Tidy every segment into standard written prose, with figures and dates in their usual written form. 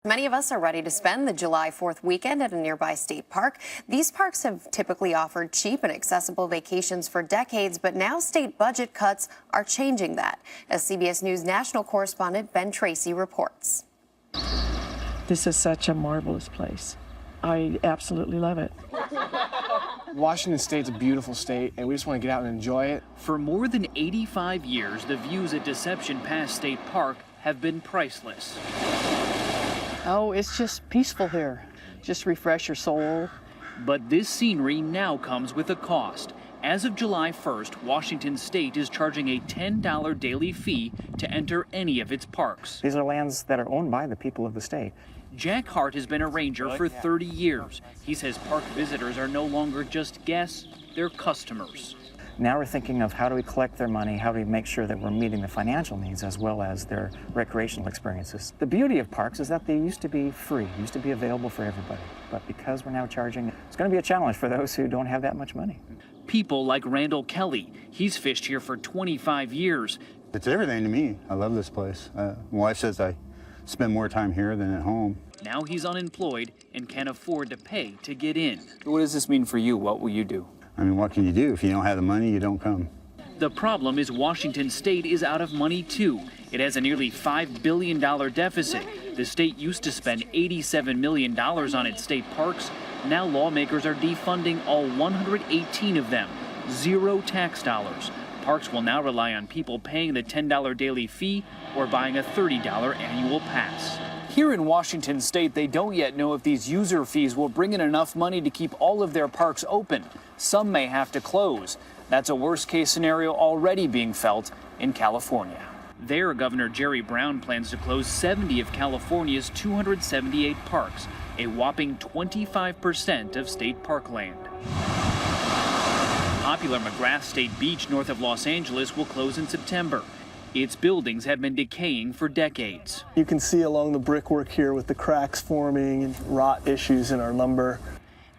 Many of us are ready to spend the July 4th weekend at a nearby state park. These parks have typically offered cheap and accessible vacations for decades, but now state budget cuts are changing that. As CBS News national correspondent Ben Tracy reports. This is such a marvelous place. I absolutely love it. Washington State's a beautiful state, and we just want to get out and enjoy it. For more than 85 years, the views at Deception Pass State Park have been priceless. Oh, it's just peaceful here. Just refresh your soul. But this scenery now comes with a cost. As of July 1st, Washington State is charging a $10 daily fee to enter any of its parks. These are lands that are owned by the people of the state. Jack Hart has been a ranger for 30 years. He says park visitors are no longer just guests, they're customers. Now we're thinking of how do we collect their money, how do we make sure that we're meeting the financial needs as well as their recreational experiences. The beauty of parks is that they used to be free, used to be available for everybody. But because we're now charging, it's going to be a challenge for those who don't have that much money. People like Randall Kelly. He's fished here for 25 years. It's everything to me. I love this place. My wife says I spend more time here than at home. Now he's unemployed and can't afford to pay to get in. What does this mean for you? What will you do? I mean, what can you do? If you don't have the money, you don't come. The problem is Washington State is out of money too. It has a nearly $5 billion deficit. The state used to spend $87 million on its state parks. Now lawmakers are defunding all 118 of them. Zero tax dollars. Parks will now rely on people paying the $10 daily fee or buying a $30 annual pass. Here in Washington State, they don't yet know if these user fees will bring in enough money to keep all of their parks open. Some may have to close. That's a worst-case scenario already being felt in California. There, Governor Jerry Brown plans to close 70 of California's 278 parks, a whopping 25% of state parkland. Popular McGrath State Beach north of Los Angeles will close in September. Its buildings have been decaying for decades. You can see along the brickwork here with the cracks forming and rot issues in our lumber.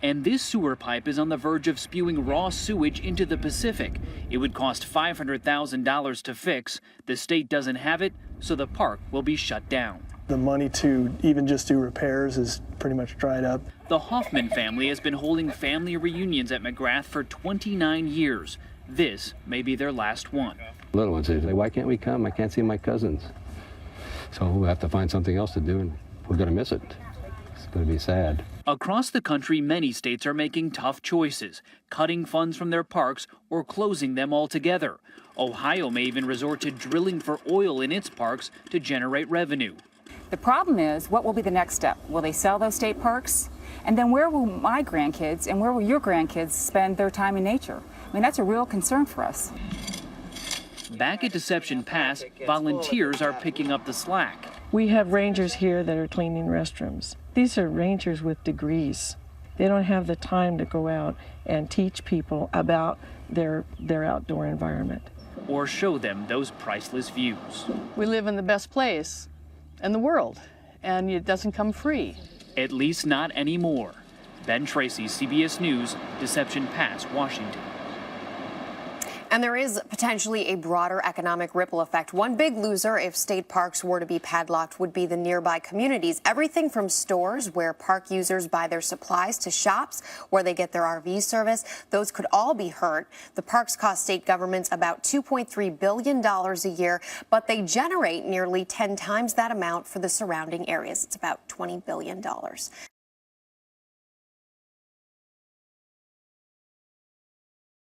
And this sewer pipe is on the verge of spewing raw sewage into the Pacific. It would cost $500,000 to fix. The state doesn't have it, so the park will be shut down. The money to even just do repairs is pretty much dried up. The Hoffman family has been holding family reunions at McGrath for 29 years. This may be their last one. Little ones say, why can't we come? I can't see my cousins. So we'll have to find something else to do, and we're going to miss it. It's going to be sad. Across the country, many states are making tough choices, cutting funds from their parks or closing them altogether. Ohio may even resort to drilling for oil in its parks to generate revenue. The problem is, what will be the next step? Will they sell those state parks? And then where will my grandkids and where will your grandkids spend their time in nature? I mean, that's a real concern for us. Back at Deception Pass, volunteers are picking up the slack. We have rangers here that are cleaning restrooms. These are rangers with degrees. They don't have the time to go out and teach people about their outdoor environment. Or show them those priceless views. We live in the best place in the world, and it doesn't come free. At least not anymore. Ben Tracy, CBS News, Deception Pass, Washington. And there is potentially a broader economic ripple effect. One big loser if state parks were to be padlocked would be the nearby communities. Everything from stores where park users buy their supplies to shops where they get their RV service. Those could all be hurt. The parks cost state governments about $2.3 billion a year, but they generate nearly 10 times that amount for the surrounding areas. It's about $20 billion.